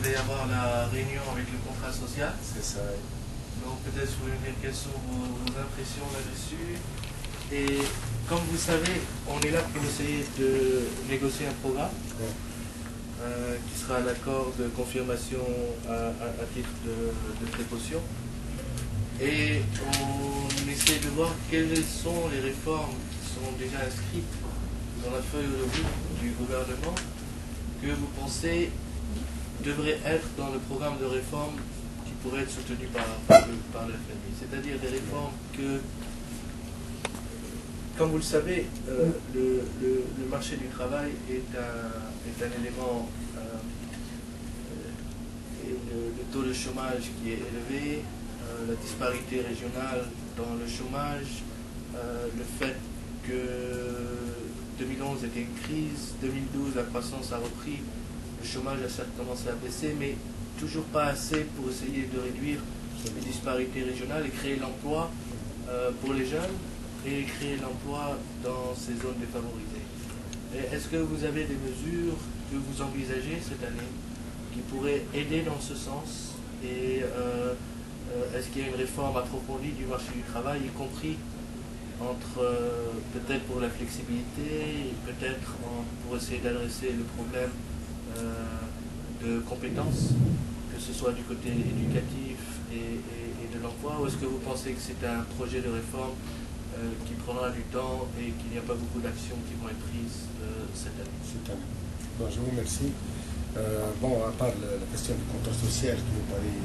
va y avoir la réunion avec le contrat social. C'est ça. Donc peut-être vous pouvez me dire quelles sont vos impressions là-dessus. Et comme vous savez, on est là pour essayer de négocier un programme qui sera un accord de confirmation à titre de précaution. Et on essaie de voir quelles sont les réformes qui sont déjà inscrites dans la feuille de route du gouvernement que vous pensez devraient être dans le programme de réforme qui pourrait être soutenu par le FMI. C'est-à-dire des réformes que, comme vous le savez, le marché du travail est un élément, et le taux de chômage qui est élevé, la disparité régionale dans le chômage, le fait que 2011 était une crise, 2012 la croissance a repris, le chômage a certes commencé à baisser, mais toujours pas assez pour essayer de réduire les disparités régionales et créer l'emploi pour les jeunes et créer l'emploi dans ces zones défavorisées. Est-ce que vous avez des mesures que vous envisagez cette année qui pourraient aider dans ce sens et est-ce qu'il y a une réforme approfondie du marché du travail, y compris entre peut-être pour la flexibilité, peut-être pour essayer d'adresser le problème de compétences, que ce soit du côté éducatif et de l'emploi, ou est-ce que vous pensez que c'est un projet de réforme qui prendra du temps et qu'il n'y a pas beaucoup d'actions qui vont être prises cette année? Cette année. Bon, je vous remercie. Bon, à part la question du contrat social qui me paraît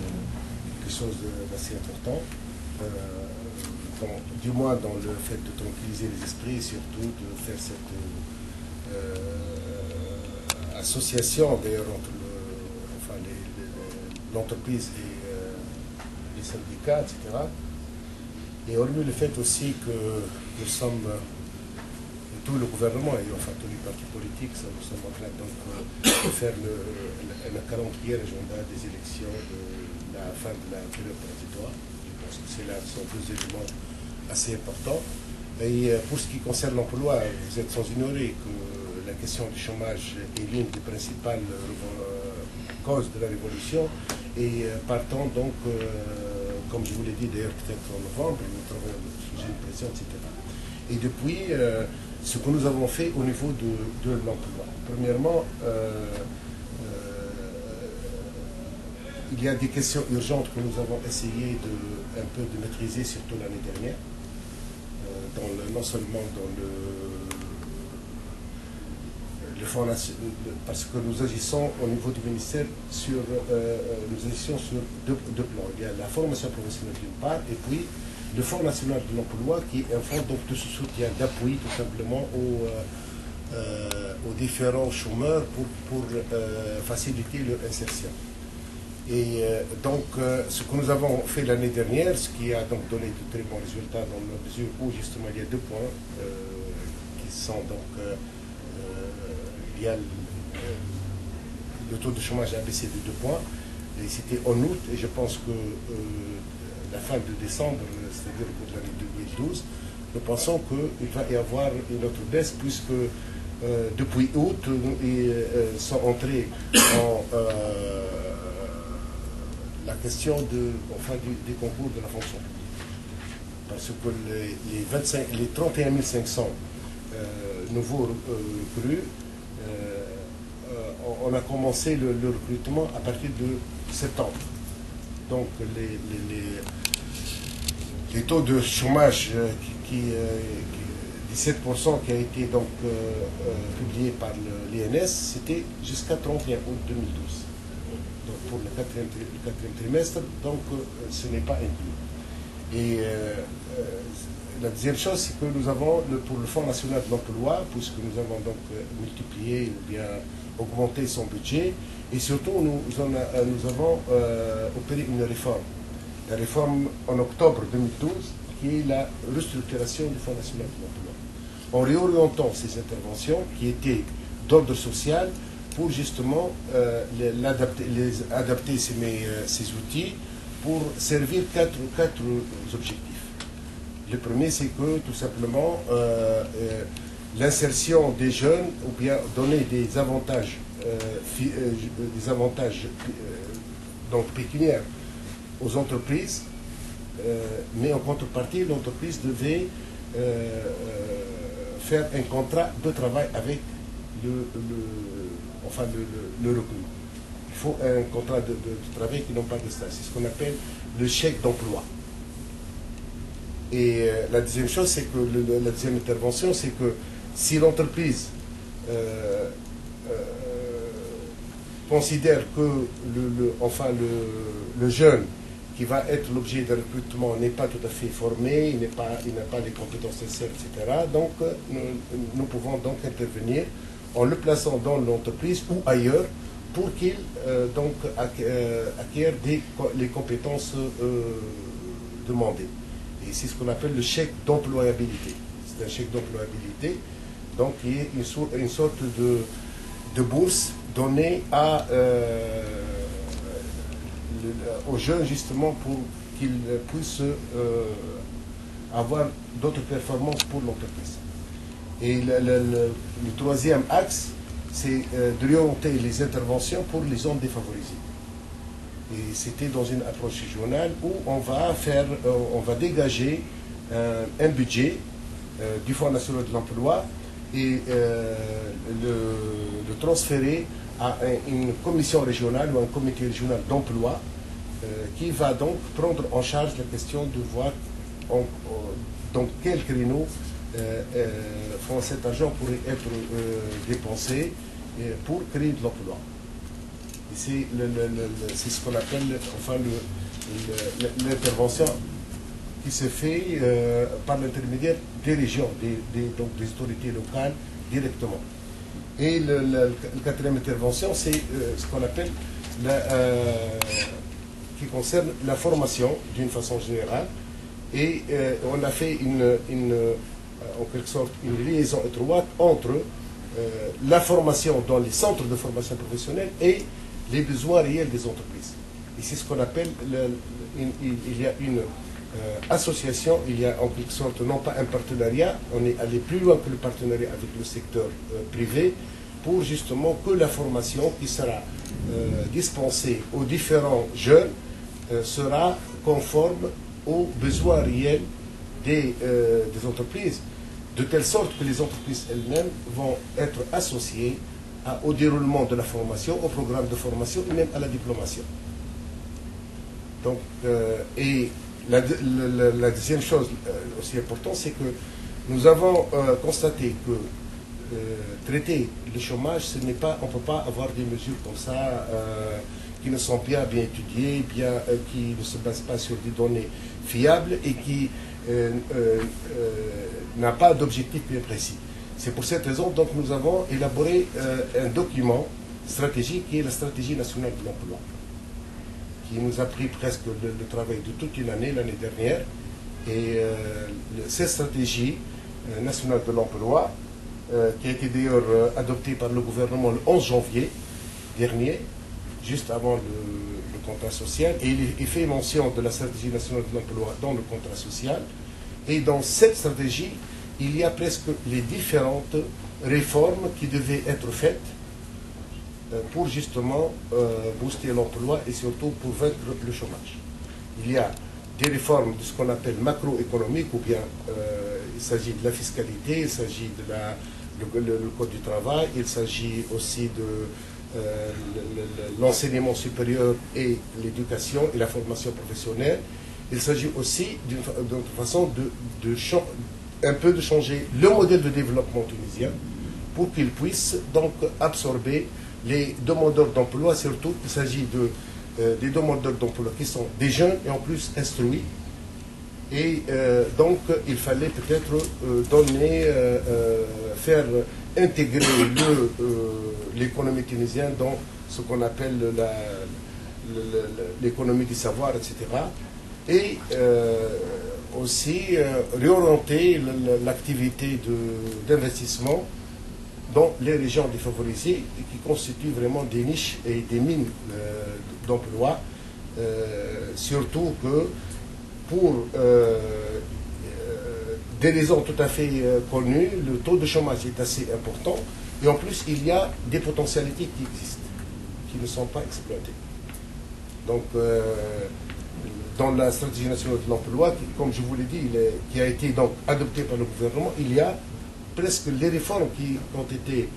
quelque chose d'assez important, bon, du moins dans le fait de tranquilliser les esprits et surtout de faire cette association d'ailleurs entre l'entreprise et les syndicats, etc. Et hormis le fait aussi que nous sommes, tout le gouvernement et enfin tous les partis politiques, nous sommes en train donc de faire le calendrier régional des élections de la fin de la période transitoire. Je pense que c'est là sont deux éléments assez importants. Et pour ce qui concerne l'emploi, vous êtes sans ignorer que la question du chômage est l'une des principales causes de la révolution. Et partant donc, comme je vous l'ai dit d'ailleurs peut-être en novembre, nous travaillons sous une pression, etc. Et depuis, ce que nous avons fait au niveau de l'emploi. Premièrement, il y a des questions urgentes que nous avons essayé un peu de maîtriser, surtout l'année dernière, non seulement dans le fonds national, parce que nous agissons au niveau du ministère sur deux plans. Il y a la formation professionnelle d'une part, et puis le Fonds national de l'emploi, qui est un fonds donc, de soutien, d'appui tout simplement aux différents chômeurs pour faciliter leur insertion. Et donc, ce que nous avons fait l'année dernière, ce qui a donc donné de très bons résultats dans la mesure où justement il y a 2 points qui sont donc, il y a le taux de chômage a baissé de 2 points, et c'était en août, et je pense que la fin de décembre, c'est-à-dire pour l'année 2012, nous pensons qu'il va y avoir une autre baisse, puisque depuis août, ils sont entrés en la question des concours de la fonction publique. Parce que les 31 500 nouveaux recrues, on a commencé le recrutement à partir de septembre. Donc les taux de chômage 17% qui a été donc publié par l'INS, c'était jusqu'à 31 août 2012. Donc pour le quatrième trimestre, donc ce n'est pas inclus. Et la deuxième chose, c'est que nous avons, pour le Fonds national de l'emploi, puisque nous avons donc multiplié ou bien augmenté son budget, et surtout nous avons opéré une réforme. La réforme en octobre 2012, qui est la restructuration du Fonds national de l'emploi. En réorientant ces interventions qui étaient d'ordre social pour justement adapter ces outils pour servir quatre objectifs. Le premier, c'est que tout simplement l'insertion des jeunes, ou bien donner des avantages des avantages donc pécuniaires aux entreprises, mais en contrepartie, l'entreprise devait faire un contrat de travail avec le recru. Il faut un contrat de travail qui n'ont pas de stage. C'est ce qu'on appelle le chèque d'emploi. Et la deuxième chose, c'est que la deuxième intervention, c'est que si l'entreprise considère que le jeune qui va être l'objet d'un recrutement n'est pas tout à fait formé, il n'a pas les compétences nécessaires, etc., donc nous pouvons donc intervenir en le plaçant dans l'entreprise ou ailleurs pour qu'il acquiert les compétences demandées. Et c'est ce qu'on appelle le chèque d'employabilité. C'est un chèque d'employabilité, donc qui est une sorte de bourse donnée aux jeunes justement pour qu'ils puissent avoir d'autres performances pour l'entreprise. Et le troisième axe, c'est de réorienter les interventions pour les zones défavorisées. Et c'était dans une approche régionale où on va dégager un budget du Fonds national de l'emploi et le transférer à une commission régionale ou un comité régional d'emploi qui va donc prendre en charge la question de voir dans quel créneau cet argent pourrait être dépensé pour créer de l'emploi. C'est ce qu'on appelle l'intervention qui se fait par l'intermédiaire des régions, donc des autorités locales directement. Et la quatrième intervention, c'est ce qu'on appelle qui concerne la formation d'une façon générale. Et on a fait en quelque sorte une liaison étroite entre la formation dans les centres de formation professionnelle et les besoins réels des entreprises. Et c'est ce qu'on appelle, il y a une association, il y a en quelque sorte non pas un partenariat, on est allé plus loin que le partenariat avec le secteur privé pour justement que la formation qui sera dispensée aux différents jeunes sera conforme aux besoins réels des entreprises, de telle sorte que les entreprises elles-mêmes vont être associées au déroulement de la formation, au programme de formation et même à la diplomation. Donc, et la deuxième chose aussi importante, c'est que nous avons constaté que traiter le chômage, on ne peut pas avoir des mesures comme ça qui ne sont bien étudiées, qui ne se basent pas sur des données fiables et qui n'a pas d'objectif bien précis. C'est pour cette raison donc nous avons élaboré un document stratégique qui est la stratégie nationale de l'emploi, qui nous a pris presque le travail de toute une année, l'année dernière. Et cette stratégie nationale de l'emploi, qui a été d'ailleurs adoptée par le gouvernement le 11 janvier dernier, juste avant le contrat social, et il fait mention de la stratégie nationale de l'emploi dans le contrat social. Et dans cette stratégie, il y a presque les différentes réformes qui devaient être faites pour justement booster l'emploi et surtout pour vaincre le chômage. Il y a des réformes de ce qu'on appelle macroéconomiques, ou bien il s'agit de la fiscalité, il s'agit de le code du travail, il s'agit aussi de l'enseignement supérieur et l'éducation et la formation professionnelle. Il s'agit aussi d'une façon un peu de changer le modèle de développement tunisien pour qu'il puisse donc absorber les demandeurs d'emploi. Surtout, il s'agit des demandeurs d'emploi qui sont des jeunes et en plus instruits. Et donc, il fallait peut-être faire intégrer l'économie tunisienne dans ce qu'on appelle l'économie du savoir, etc. Et aussi réorienter l'activité d'investissement dans les régions défavorisées qui constituent vraiment des niches et des mines d'emploi, surtout que pour des raisons tout à fait connues, le taux de chômage est assez important Et en plus, il y a des potentialités qui existent, qui ne sont pas exploitées. Donc, dans la stratégie nationale de l'emploi, comme je vous l'ai dit, qui a été donc adoptée par le gouvernement, il y a presque les réformes qui ont été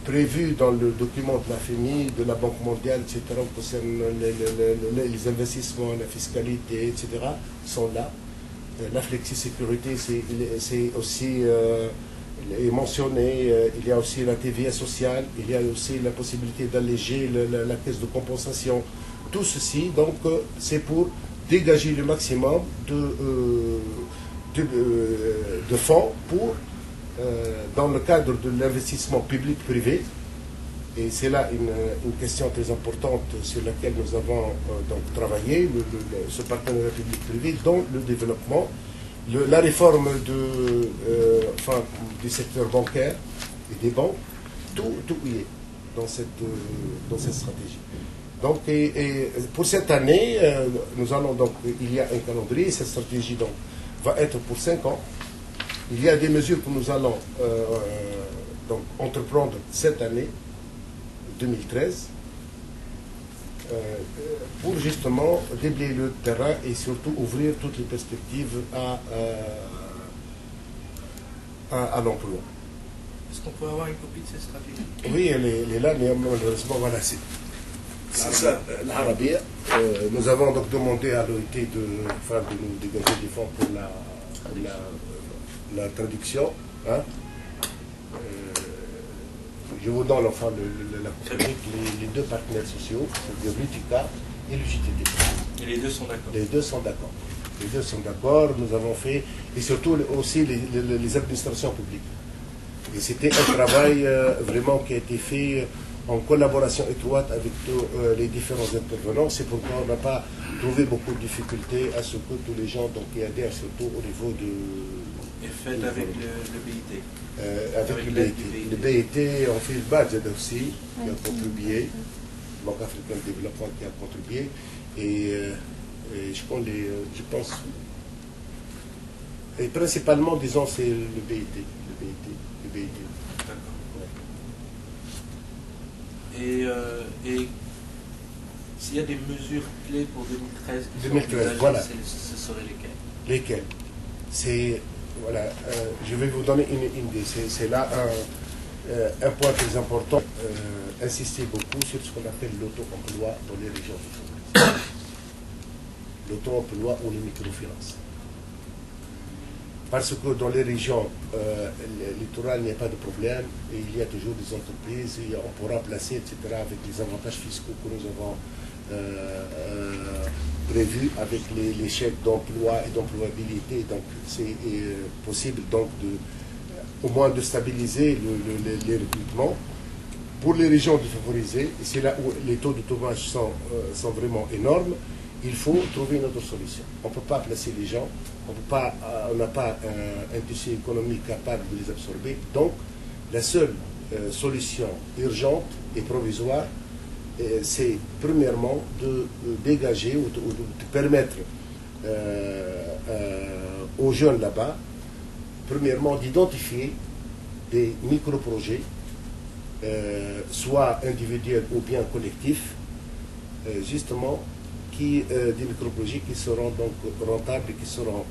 prévues dans le document de la FMI, de la Banque mondiale, etc., concernant les investissements, la fiscalité, etc., sont là. La flexi-sécurité, c'est aussi mentionné. Il y a aussi la TVA sociale, il y a aussi la possibilité d'alléger la caisse de compensation. Tout ceci, donc, c'est pour dégager le maximum de fonds pour, dans le cadre de l'investissement public-privé. Et c'est là une question très importante sur laquelle nous avons donc travaillé, ce partenariat public-privé dans le développement, la réforme du secteur bancaire et des banques, tout y est dans cette stratégie. Donc, et pour cette année, nous allons donc, il y a un calendrier, cette stratégie donc, va être pour 5 ans. Il y a des mesures que nous allons donc, entreprendre cette année, 2013, pour justement déblayer le terrain et surtout ouvrir toutes les perspectives à l'emploi. Est-ce qu'on peut avoir une copie de cette stratégie? Oui, elle est là, mais malheureusement, voilà, c'est ça, l'Arabia. Nous avons donc demandé à l'OIT de nous dégager des fonds pour la traduction. Hein. Je vous donne enfin les deux partenaires sociaux, c'est-à-dire l'UTICA et le JTT. Et les deux sont d'accord? Les deux sont d'accord. Les deux sont d'accord, nous avons fait, et surtout aussi les administrations publiques. Et c'était un travail vraiment qui a été fait en collaboration étroite avec tous les différents intervenants. C'est pourquoi on n'a pas trouvé beaucoup de difficultés à ce que tous les gens donc, qui adhèrent, surtout au niveau de... Et faites avec le BIT? Avec le BIT, on fait le budget aussi, qui a contribué, Banque africaine de développement qui a contribué, et je pense, et principalement, disons, c'est le BIT. D'accord. Ouais. Et s'il y a des mesures clés pour 2013 qui 2013, sont voilà. ce seraient lesquelles? Lesquelles? C'est, voilà, je vais vous donner une idée. C'est là un point très important. Insister beaucoup sur ce qu'on appelle l'auto-emploi dans les régions du Congo. L'auto-emploi ou les microfinances. Parce que dans les régions littorales, il n'y a pas de problème, et il y a toujours des entreprises, et on pourra placer, etc., avec les avantages fiscaux que nous avons prévus avec les chèques d'emploi et d'employabilité. Donc, c'est possible donc au moins de stabiliser les recrutements. Pour les régions défavorisées, et c'est là où les taux de chômage sont vraiment énormes, il faut trouver une autre solution. On ne peut pas placer les gens, on n'a pas un tissu économique capable de les absorber. Donc, la seule solution urgente et provisoire, c'est premièrement de dégager ou de permettre aux jeunes là-bas, premièrement d'identifier des micro-projets, soit individuels ou bien collectifs, justement, des micro-projets qui seront donc rentables et qui seront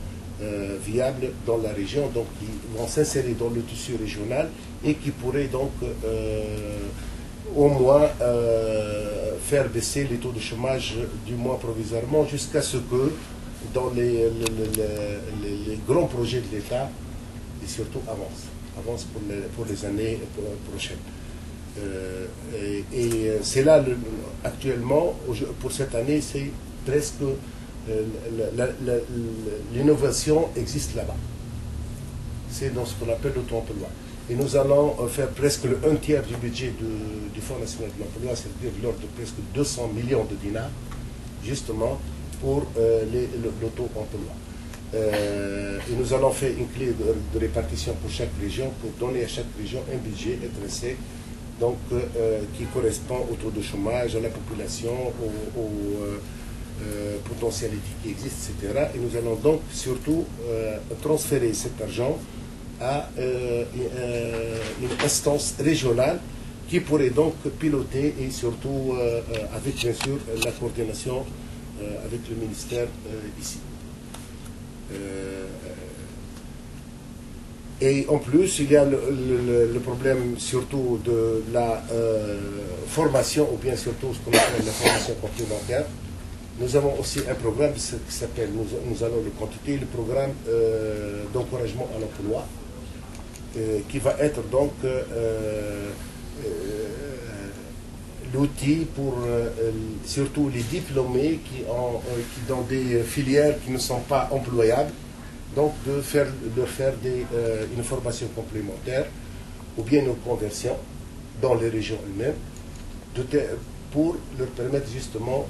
viables dans la région, donc qui vont s'insérer dans le tissu régional et qui pourraient donc au moins faire baisser les taux de chômage du moins provisoirement jusqu'à ce que dans les grands projets de l'État et surtout avance pour les années prochaines. Et c'est là, actuellement, pour cette année, c'est presque l'innovation existe là-bas. C'est dans ce qu'on appelle l'auto-emploi. Et nous allons faire presque le 1/3 du budget du Fonds national de l'emploi, c'est-à-dire de l'ordre de presque 200 millions de dinars, justement, pour l'auto-emploi. Et nous allons faire une clé de répartition pour chaque région, pour donner à chaque région un budget intéressé, donc qui correspond au taux de chômage, à la population, aux potentialités qui existent, etc. Et nous allons donc surtout transférer cet argent à une instance régionale qui pourrait donc piloter et surtout avec bien sûr la coordination avec le ministère ici. Et en plus, il y a le problème surtout de la formation, ou bien surtout ce qu'on appelle la formation complémentaire. Nous avons aussi un programme qui s'appelle, nous allons le quantifier, le programme d'encouragement à l'emploi, qui va être donc l'outil pour surtout les diplômés qui dans des filières qui ne sont pas employables, donc de leur faire une formation complémentaire ou bien une conversion dans les régions elles-mêmes pour leur permettre justement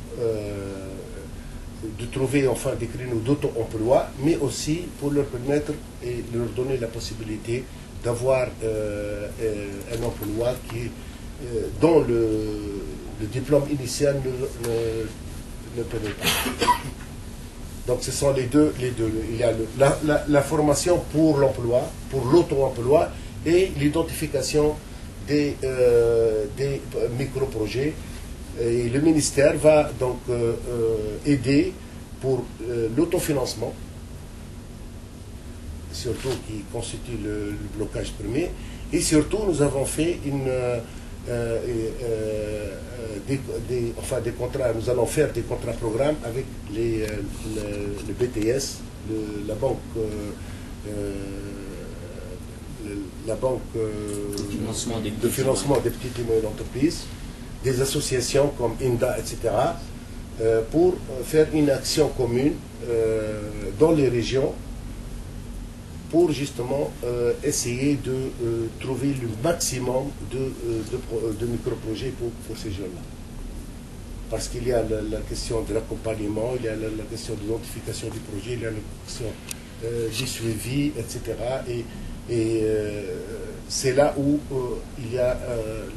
de trouver enfin des créneaux d'auto-emploi, mais aussi pour leur permettre et leur donner la possibilité d'avoir un emploi qui dont le diplôme initial ne permet pas. Donc ce sont les deux. Il y a la formation pour l'emploi, pour l'auto-emploi et l'identification des micro-projets. Et le ministère va donc aider pour l'autofinancement, surtout qui constitue le blocage premier. Et surtout, nous avons fait des contrats, nous allons faire des contrats programmes avec le BTS, la banque de financement des petites et moyennes entreprises, des associations comme INDA, etc., pour faire une action commune dans les régions pour justement essayer de trouver le maximum de micro-projets pour ces jeunes-là. Parce qu'il y a la question de l'accompagnement, il y a la question de l'identification du projet, il y a la question du suivi, etc. Et c'est là où il y a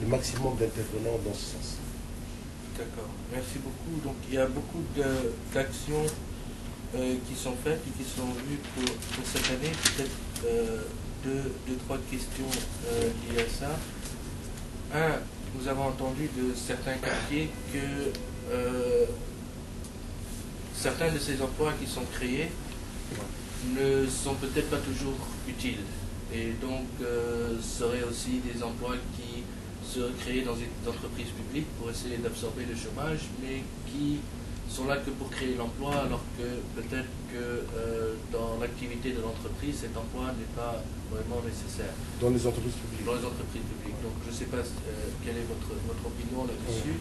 le maximum d'intervenants dans ce sens. D'accord, merci beaucoup. Donc il y a beaucoup d'actions qui sont faites et qui sont vues pour cette année. Peut-être deux, trois questions liées à ça. Un, nous avons entendu de certains quartiers que certains de ces emplois qui sont créés ne sont peut-être pas toujours utiles. Et donc, seraient aussi des emplois qui seraient créés dans des entreprises publiques pour essayer d'absorber le chômage, mais qui sont là que pour créer l'emploi, alors que peut-être que dans l'activité de l'entreprise, cet emploi n'est pas vraiment nécessaire. Dans les entreprises publiques. Dans les entreprises publiques. Donc, je ne sais pas quelle est votre opinion là-dessus.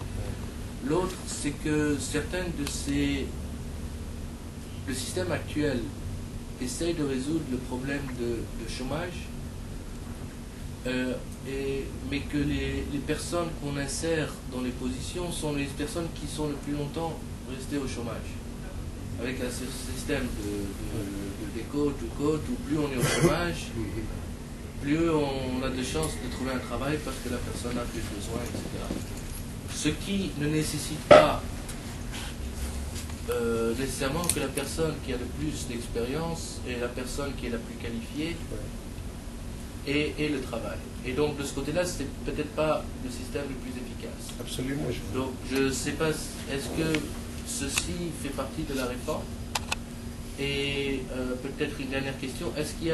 L'autre, c'est que certaines de le système actuel essaye de résoudre le problème de chômage, mais que les personnes qu'on insère dans les positions sont les personnes qui sont le plus longtemps restées au chômage. Avec un système de côte, où plus on est au chômage, plus on a de chances de trouver un travail parce que la personne a plus besoin, etc. Ce qui ne nécessite pas nécessairement que la personne qui a le plus d'expérience est la personne qui est la plus qualifiée et le travail. Et donc de ce côté-là, c'est peut-être pas le système le plus efficace. Absolument. Donc je ne sais pas, est-ce que ceci fait partie de la réforme? Et peut-être une dernière question, est-ce qu'il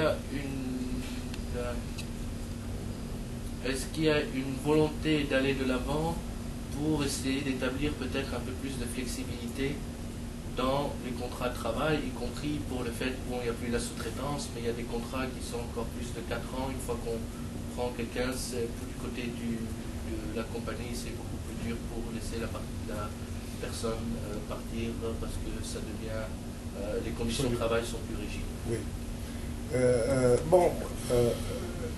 y a une volonté d'aller de l'avant pour essayer d'établir peut-être un peu plus de flexibilité dans les contrats de travail, y compris pour le fait qu'il n'y a plus la sous-traitance, mais il y a des contrats qui sont encore plus de 4 ans. Une fois qu'on prend quelqu'un, du côté de la compagnie, c'est beaucoup plus dur pour laisser la personne partir parce que ça devient, les conditions de travail sont plus rigides. Oui.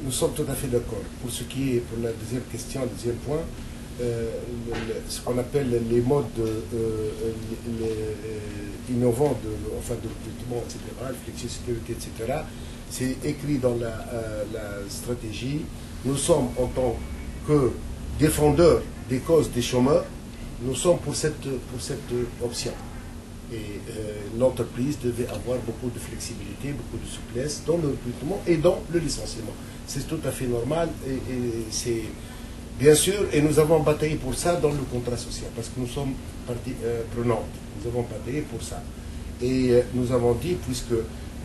Nous sommes tout à fait d'accord. Pour ce qui est, pour la deuxième question, le deuxième point, ce qu'on appelle les modes innovants de recrutement, etc., la flexisécurité, etc., c'est écrit dans la stratégie. Nous sommes, en tant que défendeurs des causes des chômeurs, nous sommes pour cette option. Et l'entreprise devait avoir beaucoup de flexibilité, beaucoup de souplesse dans le recrutement et dans le licenciement. C'est tout à fait normal et c'est bien sûr, et nous avons bataillé pour ça dans le contrat social, parce que nous sommes partie prenante. Nous avons bataillé pour ça. Et nous avons dit, puisque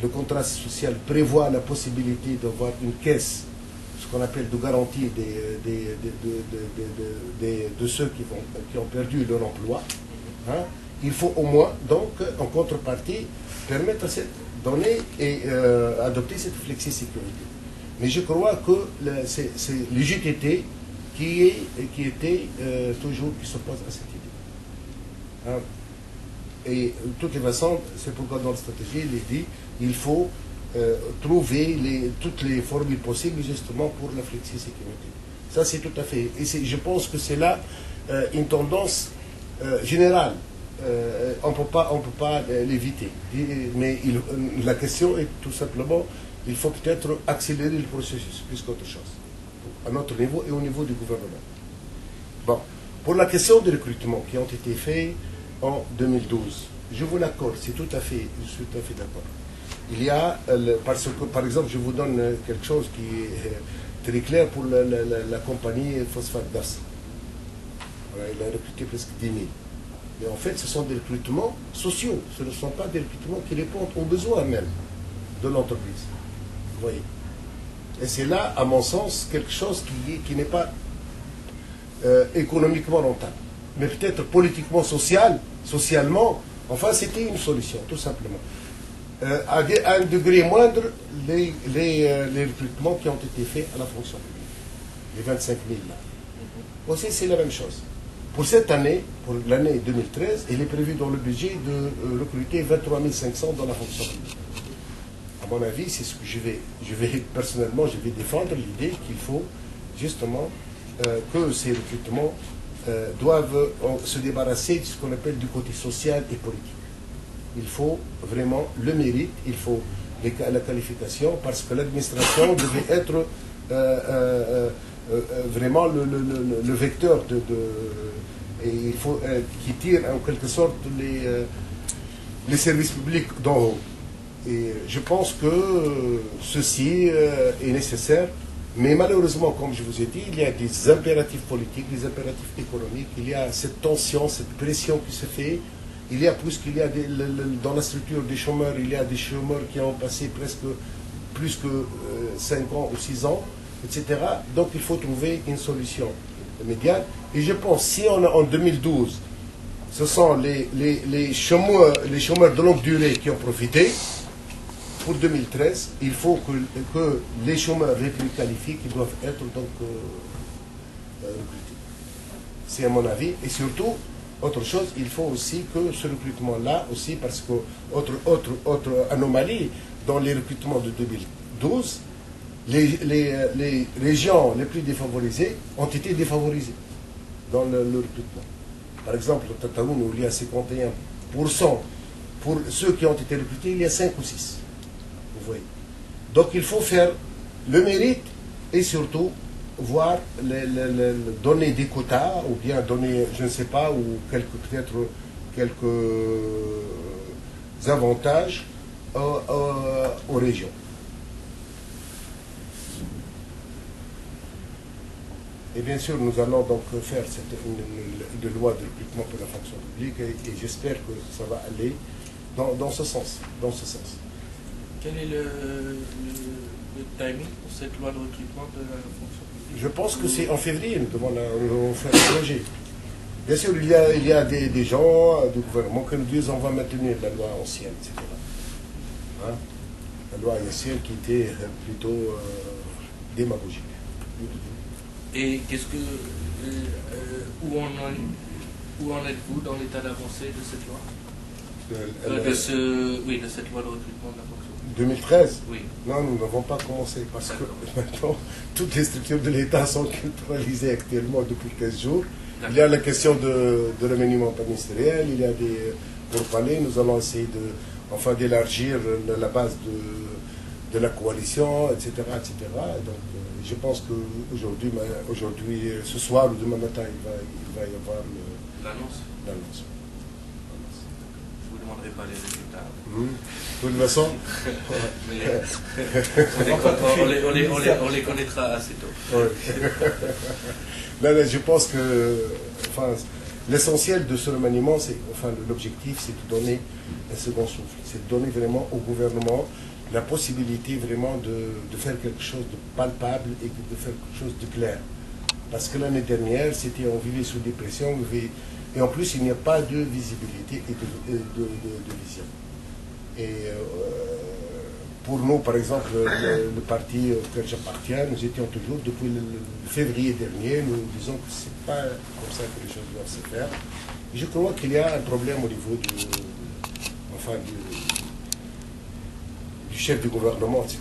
le contrat social prévoit la possibilité d'avoir une caisse, ce qu'on appelle de garantie de ceux qui ont perdu leur emploi, hein, il faut au moins, donc, en contrepartie, permettre cette donnée et adopter cette flexi-sécurité. Mais je crois que c'est le GTT qui était toujours, qui s'oppose à cette idée. Hein. Et de toutes les façons, c'est pourquoi dans la stratégie, il est dit, il faut trouver toutes les formules possibles justement pour la flexi-sécurité. Ça, c'est tout à fait. Et je pense que c'est là une tendance générale. On ne peut pas l'éviter. Mais la question est tout simplement, il faut peut-être accélérer le processus plus qu'autre chose, à notre niveau et au niveau du gouvernement. Bon, pour la question des recrutements qui ont été faits en 2012, je vous l'accorde, je suis tout à fait d'accord. Il y a, parce que, par exemple, je vous donne quelque chose qui est très clair pour la compagnie Phosphate DAS. Il a recruté presque 10 000. Mais en fait, ce sont des recrutements sociaux. Ce ne sont pas des recrutements qui répondent aux besoins même de l'entreprise. Vous voyez. Et c'est là, à mon sens, quelque chose qui n'est pas économiquement rentable. Mais peut-être politiquement, socialement, enfin, c'était une solution, tout simplement. À un degré moindre, les recrutements qui ont été faits à la fonction publique. Les 25 000 là. Aussi, c'est la même chose. Pour cette année, pour l'année 2013, il est prévu dans le budget de recruter 23 500 dans la fonction publique. À mon avis, c'est ce que personnellement, je vais défendre l'idée qu'il faut justement que ces recrutements doivent se débarrasser de ce qu'on appelle du côté social et politique. Il faut vraiment le mérite, il faut la qualification, parce que l'administration devait être vraiment le vecteur et il faut qui tire en quelque sorte les services publics d'en haut. Et je pense que ceci est nécessaire, mais malheureusement, comme je vous ai dit, il y a des impératifs politiques, des impératifs économiques, il y a cette tension, cette pression qui se fait. Il y a plus qu'il y a dans la structure des chômeurs, il y a des chômeurs qui ont passé presque plus que 5 ans ou 6 ans, etc. Donc il faut trouver une solution immédiate. Et je pense, si on a en 2012, ce sont les chômeurs de longue durée qui ont profité, pour 2013, il faut que les chômeurs les plus qualifiés qui doivent être donc recrutés. C'est à mon avis. Et surtout, autre chose, il faut aussi que ce recrutement-là aussi, parce que autre anomalie, dans les recrutements de 2012, les régions les plus défavorisées ont été défavorisées dans le recrutement. Par exemple, au Tataoun, où il y a 51%, pour ceux qui ont été recrutés, il y a 5 ou 6. Vous voyez. Donc il faut faire le mérite et surtout voir donner des quotas ou bien donner, je ne sais pas, ou peut-être quelques avantages aux régions. Et bien sûr, nous allons donc faire une loi de recrutement pour la fonction publique et j'espère que ça va aller dans ce sens. Quel est le timing pour cette loi de recrutement de la fonction publique? Je pense que c'est en février, nous devons faire un projet. Bien sûr, il y a des gens du gouvernement qui nous disent on va maintenir la loi ancienne, etc. Hein? La loi ancienne qui était plutôt démagogique. Et où en êtes-vous dans l'état d'avancée de cette loi? De cette loi de recrutement de la fonction publique. 2013 ? Oui. Non, nous n'avons pas commencé parce que maintenant, toutes les structures de l'État sont culturalisées actuellement depuis 15 jours. Il y a la question de remaniement ministériel, il y a pour parler, nous allons essayer d'élargir la base de la coalition, etc. Donc, je pense qu'aujourd'hui, ce soir ou demain matin, il va y avoir l'annonce. demanderai pas les résultats. De toute façon, Mais on les connaîtra assez tôt. Ouais. Là, je pense que l'essentiel de ce remaniement, l'objectif, c'est de donner un second souffle. C'est de donner vraiment au gouvernement la possibilité vraiment de faire quelque chose de palpable et de faire quelque chose de clair. Parce que l'année dernière, on vivait sous dépression, et en plus, il n'y a pas de visibilité et de vision. Et pour nous, par exemple, le parti auquel j'appartiens, nous étions toujours, depuis le février dernier, nous disons que ce n'est pas comme ça que les choses doivent se faire. Et je crois qu'il y a un problème au niveau du chef du gouvernement, etc.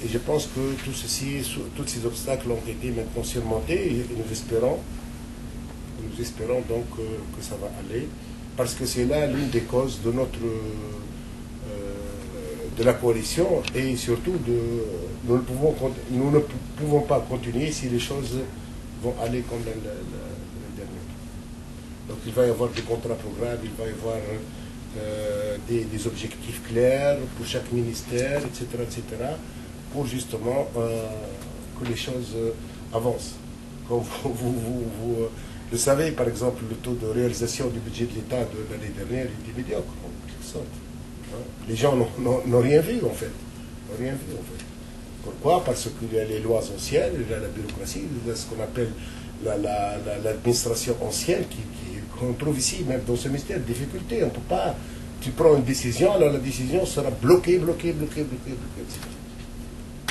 Et je pense que tous ces obstacles ont été maintenant surmontés, et nous espérons donc que ça va aller, parce que c'est là l'une des causes de de la coalition, et surtout nous ne pouvons pas continuer si les choses vont aller comme l'année dernière. Donc il va y avoir des contrats programmes, il va y avoir des objectifs clairs pour chaque ministère, etc., pour justement que les choses avancent. Comme vous le savez, par exemple, le taux de réalisation du budget de l'État de l'année dernière était médiocre, en quelque sorte. Les gens n'ont rien vu, en fait. Pourquoi? Parce qu'il y a les lois anciennes, il y a la bureaucratie, il y a ce qu'on appelle l'administration ancienne qu'on trouve ici, même dans ce ministère, difficulté. On ne peut pas... Tu prends une décision, alors la décision sera bloquée, etc.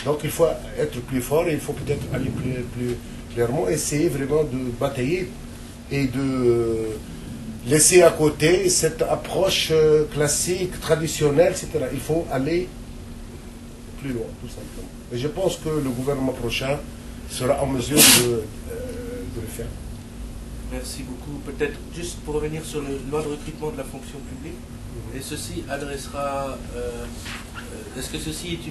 Donc il faut être plus fort et il faut peut-être aller plus clairement, essayer vraiment de batailler et de laisser à côté cette approche classique, traditionnelle, etc. Il faut aller plus loin, tout simplement. Et je pense que le gouvernement prochain sera en mesure de le faire. Merci beaucoup. Peut-être juste pour revenir sur la loi de recrutement de la fonction publique, et ceci adressera... est-ce que ceci est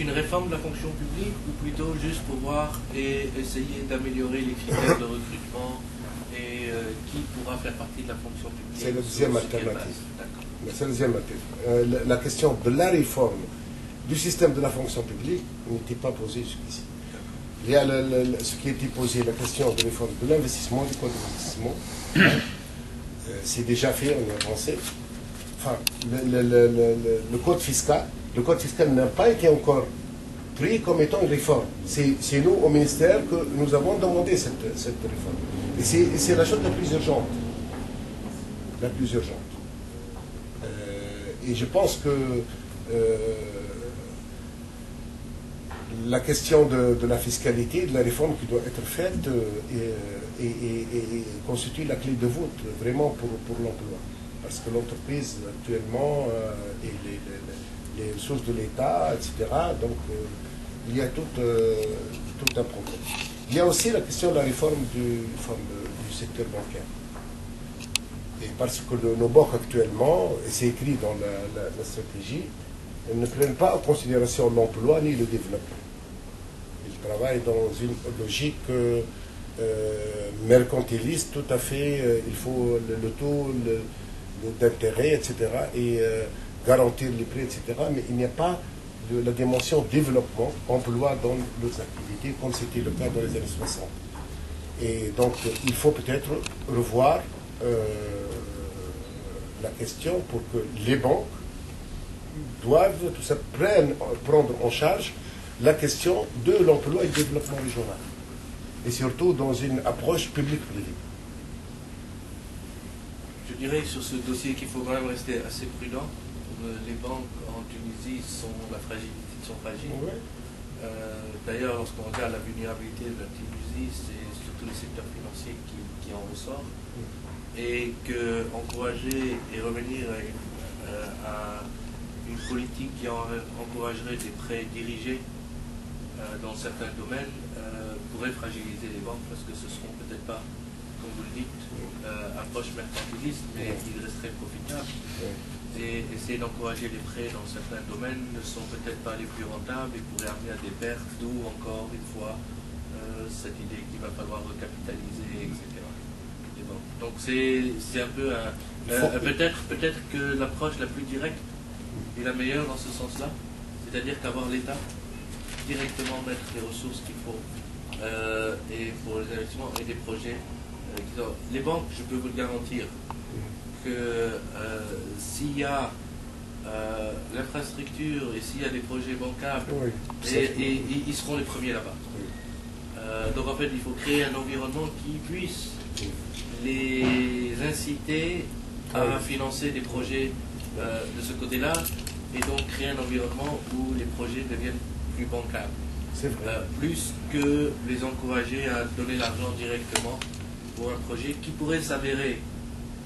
une réforme de la fonction publique, ou plutôt juste pour voir et essayer d'améliorer les critères de recrutement et qui pourra faire partie de la fonction publique? C'est la deuxième alternative. C'est la deuxième alternative. La question de la réforme du système de la fonction publique n'était pas posée jusqu'ici. Il y a ce qui a été posé, la question de réforme de l'investissement, du code d'investissement. C'est déjà fait, on a avancé. Enfin, le code fiscal n'a pas été encore pris comme étant une réforme. C'est nous, au ministère, que nous avons demandé cette réforme. Et c'est la chose la plus urgente. Et je pense que la question de la fiscalité, de la réforme qui doit être faite, constitue la clé de voûte, vraiment, pour l'emploi. Parce que l'entreprise, actuellement, et les ressources de l'État, etc., donc il y a tout un problème. Il y a aussi la question de la réforme du secteur bancaire. Et parce que nos banques actuellement, et c'est écrit dans la stratégie, elles ne prennent pas en considération l'emploi ni le développement. Ils travaillent dans une logique mercantiliste, tout à fait, il faut le taux d'intérêt, etc., et garantir les prix, etc., mais il n'y a pas la dimension développement, emploi dans nos activités, comme c'était le cas dans les années 60. Et donc, il faut peut-être revoir la question pour que les banques doivent tout ça prendre en charge la question de l'emploi et du développement régional. Et surtout dans une approche publique-privée. Je dirais sur ce dossier qu'il faut quand même rester assez prudent. Les banques en Tunisie sont fragiles. Ouais. D'ailleurs, lorsqu'on regarde la vulnérabilité de la Tunisie, c'est surtout le secteur financier qui en ressort. Et qu'encourager et revenir à une politique qui encouragerait des prêts dirigés dans certains domaines pourrait fragiliser les banques, parce que ce ne seront peut-être pas, comme vous le dites, approche mercantiliste, mais ils resteraient profitables. Et essayer d'encourager les prêts dans certains domaines ne sont peut-être pas les plus rentables et pourraient amener à des pertes, d'où encore une fois cette idée qu'il va falloir recapitaliser, etc. les banques. Donc c'est un peu peut-être que l'approche la plus directe est la meilleure dans ce sens-là, c'est-à-dire qu'avoir l'État directement mettre les ressources qu'il faut et pour les investissements et des projets. Les banques, je peux vous le garantir, que s'il y a l'infrastructure et s'il y a des projets bancables, et ils seront les premiers là-bas. Donc en fait, il faut créer un environnement qui puisse les inciter à financer des projets de ce côté-là, et donc créer un environnement où les projets deviennent plus bancables. Plus que les encourager à donner l'argent directement pour un projet qui pourrait s'avérer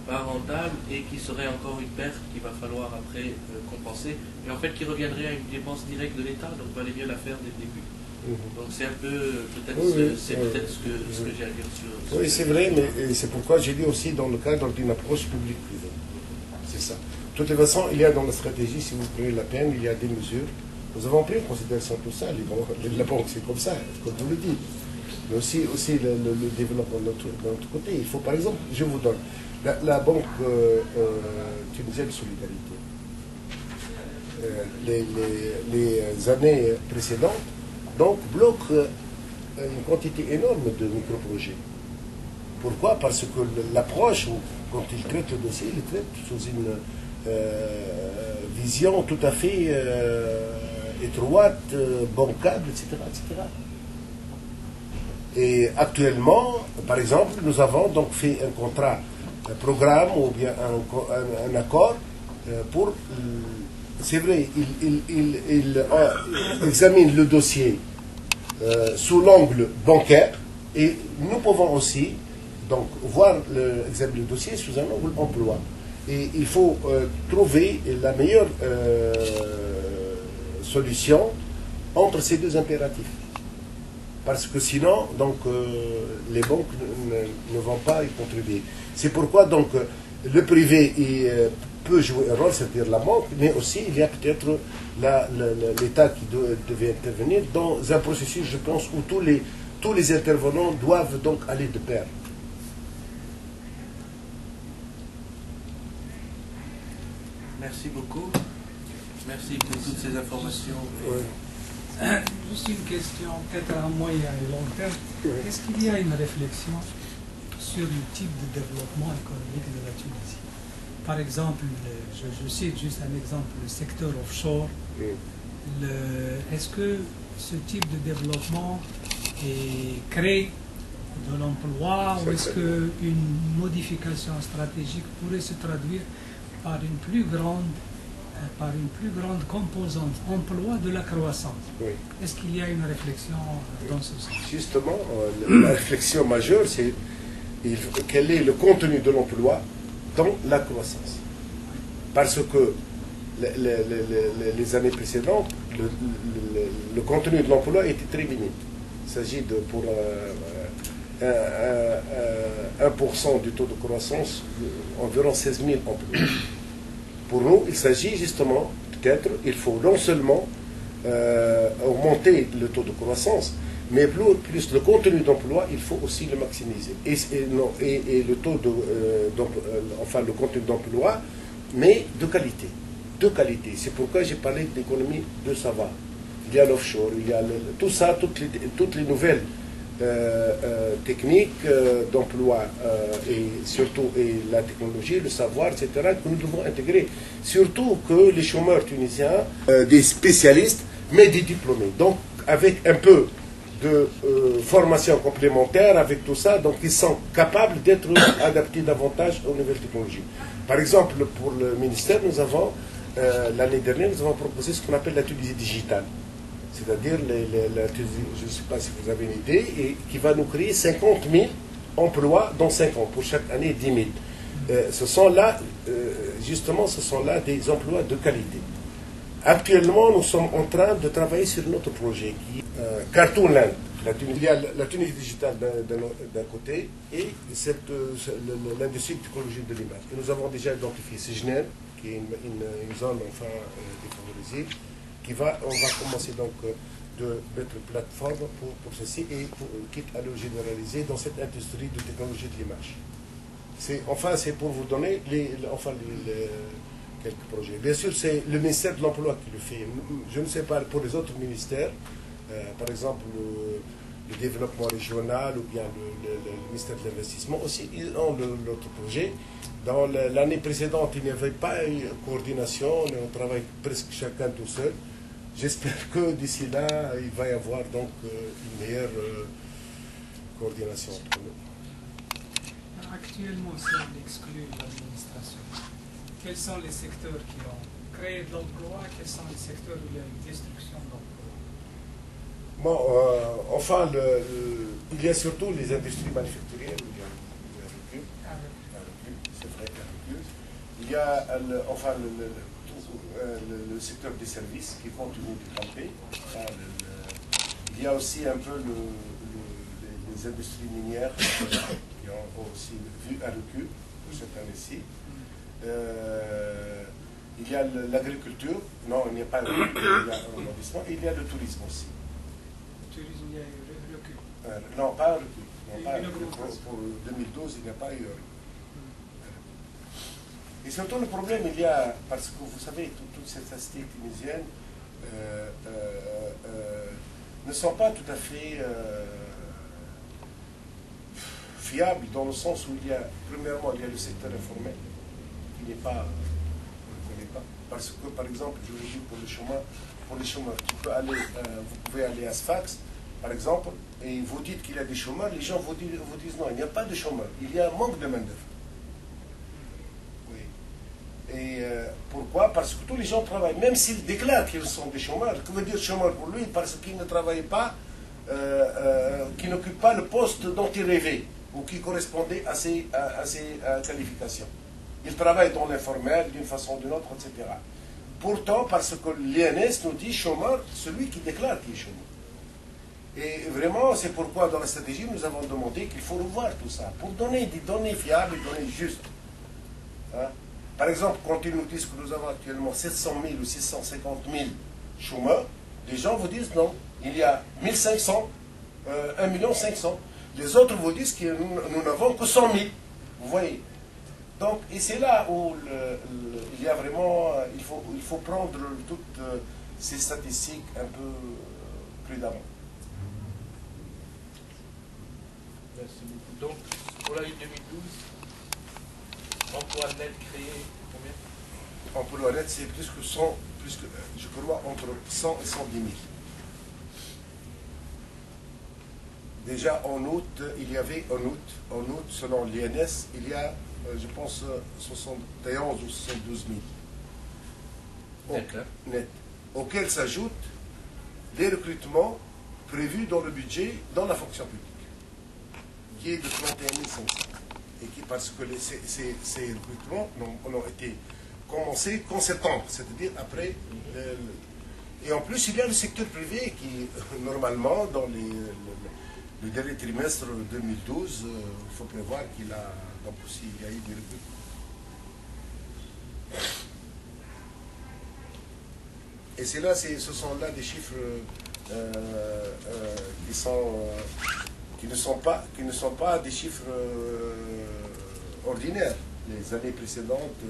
pas rentable et qui serait encore une perte qu'il va falloir après compenser, et en fait qui reviendrait à une dépense directe de l'État, donc il valait mieux la faire dès le début. Donc c'est un peu, peut-être ce que j'ai à dire sur... Oui, c'est vrai, mais c'est pourquoi j'ai dit aussi dans le cadre d'une approche publique-privée. C'est ça. De toutes les façons, il y a dans la stratégie, si vous prenez la peine, il y a des mesures. Nous avons pris en considération tout ça. La banque, c'est comme ça, comme vous le dites. Mais aussi le développement de notre côté. Il faut, par exemple, je vous donne, la banque tunisienne de solidarité. Les années précédentes, donc, bloque une quantité énorme de micro-projets. Pourquoi? Parce que l'approche, quand il traite le dossier, il le traite sous une vision tout à fait étroite, bancable, etc., etc. Et actuellement, par exemple, nous avons donc fait un contrat, un programme ou bien un accord pour... C'est vrai, il examine le dossier sous l'angle bancaire, et nous pouvons aussi donc voir examiner le dossier sous un angle emploi. Et il faut trouver la meilleure solution entre ces deux impératifs. Parce que sinon, donc, les banques ne vont pas y contribuer. C'est pourquoi donc le privé peut jouer un rôle, c'est-à-dire la banque, mais aussi il y a peut-être l'État qui devait intervenir dans un processus, je pense, où tous les intervenants doivent donc aller de pair. Merci beaucoup. Merci pour toutes ces informations. Oui. Juste une question, peut-être à moyen et long terme. Oui. Est-ce qu'il y a une réflexion sur le type de développement économique de la Tunisie? Par exemple, je cite juste un exemple, le secteur offshore. Oui. Est-ce que ce type de développement crée de l'emploi, ou est-ce qu'une modification stratégique pourrait se traduire par une plus grande composante emploi de la croissance? Oui. Est-ce qu'il y a une réflexion dans ce sens? Justement, la réflexion majeure, c'est quel est le contenu de l'emploi dans la croissance. Parce que les années précédentes, le contenu de l'emploi était très minime. Il s'agit de, pour 1% du taux de croissance, environ 16 000 emplois. Pour nous, il s'agit justement, peut-être, il faut non seulement augmenter le taux de croissance, mais plus le contenu d'emploi, il faut aussi le maximiser. Et le taux enfin le contenu d'emploi, mais de qualité. De qualité. C'est pourquoi j'ai parlé d'économie de savoir. Il y a l'offshore, il y a tout ça, toutes les nouvelles techniques d'emploi et surtout la technologie, le savoir, etc., que nous devons intégrer. Surtout que les chômeurs tunisiens, des spécialistes, mais des diplômés. Donc, avec un peu de formation complémentaire, avec tout ça, donc ils sont capables d'être adaptés davantage aux nouvelles technologies. Par exemple, pour le ministère, nous avons, l'année dernière, nous avons proposé ce qu'on appelle la Tunisie digitale. C'est-à-dire, je ne sais pas si vous avez une idée, et qui va nous créer 50 000 emplois dans 5 ans, pour chaque année 10 000. Ce sont là des emplois de qualité. Actuellement, nous sommes en train de travailler sur notre projet qui est Cartoon Land. Il y a la Tunisie digitale d'un côté et l'industrie technologique de l'image. Et nous avons déjà identifié Sejnen, qui est une zone enfin défavorisée. On va commencer donc de mettre une plateforme pour ceci et quitte à le généraliser dans cette industrie de technologie de l'image. Enfin, c'est pour vous donner quelques projets. Bien sûr, c'est le ministère de l'Emploi qui le fait. Je ne sais pas pour les autres ministères, par exemple le développement régional ou bien le ministère de l'Investissement aussi, ils ont l'autre projet. Dans l'année précédente, il n'y avait pas eu coordination, on travaille presque chacun tout seul. J'espère que d'ici là, il va y avoir donc une meilleure coordination entre nous. Actuellement, si on exclut l'administration, quels sont les secteurs qui ont créé de l'emploi, quels sont les secteurs où il y a une destruction d'emploi? Bon, enfin, il y a surtout les industries manufacturières, il y a un recul, c'est vrai, un recul. Il y a le secteur des services qui continue de camper. Il y a aussi un peu les industries minières qui ont aussi vu un recul pour cette année-ci. Il y a l'agriculture, non, il n'y a pas de recul, il y a un rebondissement. Il y a le tourisme aussi. Le tourisme, il y a eu recul. Non, pas un recul. Non, pas un recul. Pour 2012, il n'y a pas eu un recul. Et surtout le problème, il y a, parce que vous savez, toutes ces statistiques tunisiennes ne sont pas tout à fait fiables dans le sens où il y a, premièrement, il y a le secteur informel qui n'est pas, on ne connaît pas. Parce que, par exemple, je vous dis pour les chômeurs, vous pouvez aller à Sfax, par exemple, et vous dites qu'il y a des chômeurs, les gens vous disent non, il n'y a pas de chômeurs, il y a un manque de main-d'œuvre. Et pourquoi? Parce que tous les gens travaillent, même s'ils déclarent qu'ils sont des chômeurs. Que veut dire chômeur pour lui? Parce qu'ils ne travaillent pas, qu'ils n'occupent pas le poste dont ils rêvaient ou qui correspondait à ses qualifications. Ils travaillent dans l'informel d'une façon ou d'une autre, etc. Pourtant, parce que l'INS nous dit chômeur, celui qui déclare qu'il est chômeur. Et vraiment, c'est pourquoi dans la stratégie, nous avons demandé qu'il faut revoir tout ça, pour donner des données fiables et des données justes. Hein? Par exemple, quand ils nous disent que nous avons actuellement 700 000 ou 650 000 chômeurs, les gens vous disent non, il y a 1500, 1 500 000. Les autres vous disent que nous n'avons que 100 000. Vous voyez. Donc, et c'est là où il y a vraiment, il faut prendre toutes ces statistiques un peu prudemment. Merci beaucoup. Donc, pour l'année 2012, emploi net créé, combien? Emploi net, c'est plus que 100, je crois, entre 100 et 110 000. Déjà en août, il y avait en août, selon l'INS, il y a, je pense, 71 ou 72 000. Net. Auxquels s'ajoutent les recrutements prévus dans le budget, dans la fonction publique, qui est de 31 500. Et qui, parce que ces recrutements n'ont été commencés qu'en septembre, c'est-à-dire après. Et en plus, il y a le secteur privé qui, normalement, dans le dernier trimestre 2012, il faut prévoir qu'il a, donc aussi, il y a eu des recrutements. Et c'est là, ce sont là des chiffres qui ne sont pas des chiffres ordinaires. Les années précédentes,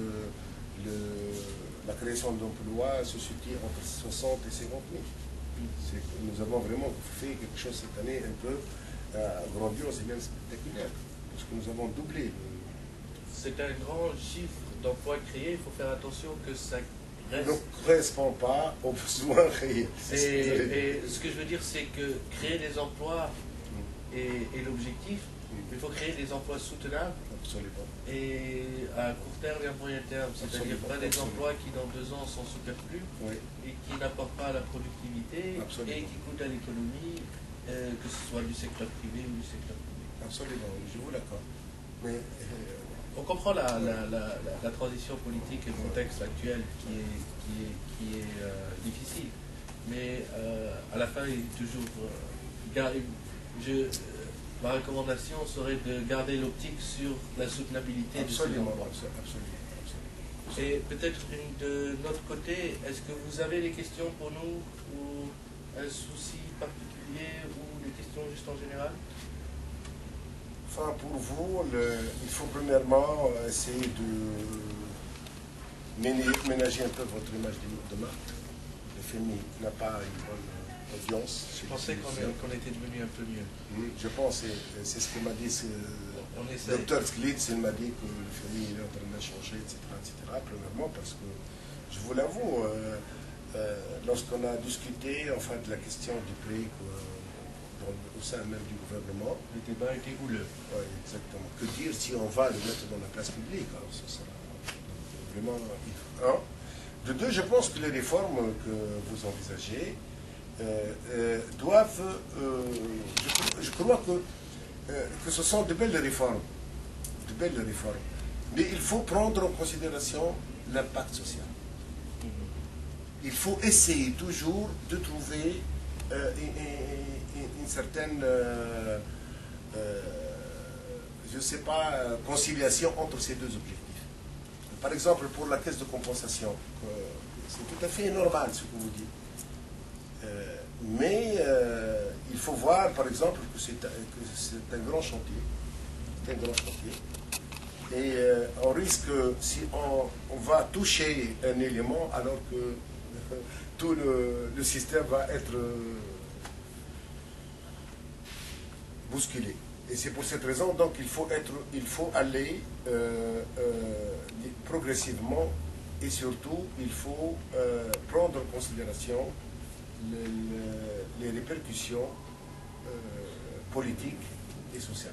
la création d'emplois se situe entre 60 et 50 000. Nous avons vraiment fait quelque chose cette année un peu grandiose et même spectaculaire, parce que nous avons doublé. C'est un grand chiffre d'emplois créés, il faut faire attention que ça reste. Ne correspond pas aux besoins réels. Et ce que je veux dire, c'est que créer des emplois est l'objectif. Il faut créer des emplois soutenables. Absolument. Et à court terme et à moyen terme, c'est-à-dire pas des emplois qui dans 2 ans sont superflus, oui, et qui n'apportent pas à la productivité, absolument, et qui coûtent à l'économie, que ce soit du secteur privé ou du secteur public. Absolument, je vous l'accorde. Mais on comprend la transition politique et le contexte actuel qui est difficile, mais à la fin, il est toujours ma recommandation serait de garder l'optique sur la soutenabilité de ces emplois. Absolument. Et peut-être de notre côté, est-ce que vous avez des questions pour nous, ou un souci particulier, ou des questions juste en général? Enfin, pour vous, il faut premièrement essayer de ménager un peu votre image de marque. Le FMI n'a pas une bonne audience. Je pensais qu'on était devenu un peu mieux. Je pense, c'est ce que m'a dit le docteur Sklitz, il m'a dit que le FMI est en train de changer, etc., etc. Premièrement, parce que, je vous l'avoue, lorsqu'on a discuté enfin, de la question du prix au sein même du gouvernement, le débat était houleux. Oui, exactement. Que dire si on va le mettre dans la place publique? Alors, ce sera vraiment un. De deux, je pense que les réformes que vous envisagez doivent, je crois que ce sont de belles réformes, mais il faut prendre en considération l'impact social. Il faut essayer toujours de trouver une certaine, je ne sais pas, conciliation entre ces deux objectifs. Par exemple, pour la caisse de compensation, c'est tout à fait normal ce que vous dites. Mais il faut voir, par exemple, que c'est un grand chantier. C'est un grand chantier. Et on risque, si on va toucher un élément, alors que tout le système va être bousculé. Et c'est pour cette raison, donc, il faut aller progressivement et surtout, il faut prendre en considération les répercussions politiques et sociales.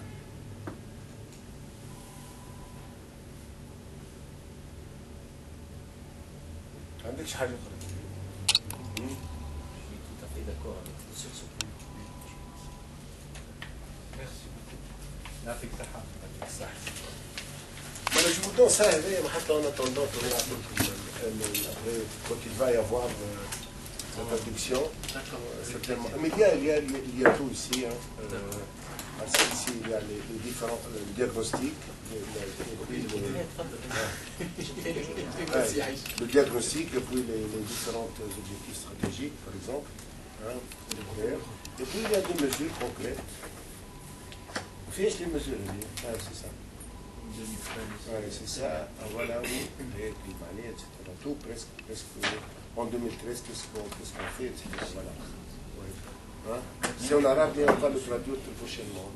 عندك شي حاجة أخرى؟ Je suis tout à fait d'accord avec vous sur ce point. Merci beaucoup. يعطيك الصحة. Avec ça. Voilà, je vous donne ça, حتى en attendant quand il va y avoir cette addiction. Certainement. Mais il y a tout ici. Ici, il y a les différents diagnostics. Le diagnostic, et puis les différents objectifs stratégiques, par exemple. Et puis il y a des mesures concrètes. Fiche les mesures, c'est ça. Ouais, c'est ça, voilà, oui, etc. Tout presque en 2013, qu'est-ce qu'on fait, etc. Voilà. Ouais. Hein? C'est en arabe, mais on va le traduire très prochainement.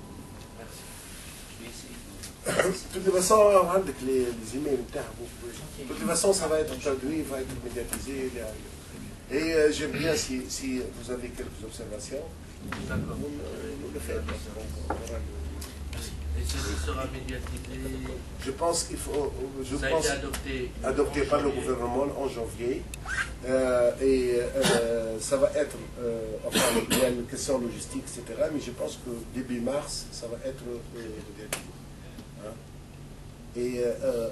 De toute façon, avec les emails, de toute façon, ça va être traduit, va être médiatisé. Et j'aime bien si vous avez quelques observations, vous le faites. Et ceci sera médiatisé. Je pense qu'il faut. Ça a été adopté par le gouvernement en janvier. Ça va être. Enfin, il y a une question logistique, etc. Mais je pense que début mars, ça va être médiatisé. Hein? Et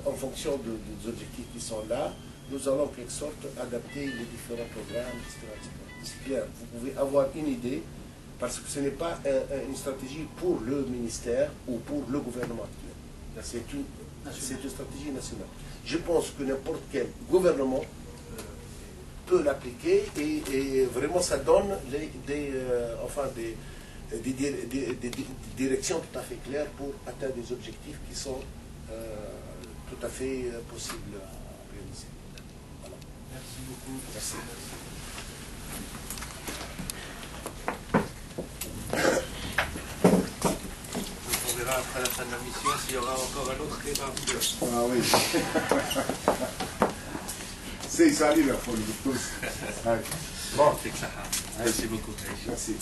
en fonction des objectifs qui sont là, nous allons en quelque sorte adapter les différents programmes, etc. C'est clair, vous pouvez avoir une idée. Parce que ce n'est pas une stratégie pour le ministère ou pour le gouvernement actuel. C'est une stratégie nationale. Je pense que n'importe quel gouvernement peut l'appliquer et vraiment ça donne des directions tout à fait claires pour atteindre des objectifs qui sont tout à fait possibles à réaliser. Voilà. Merci beaucoup. Merci. On verra après la fin de la mission s'il y aura encore un autre débat. Ah oui. C'est ça, il a fallu tous. Bon. Merci beaucoup. Merci.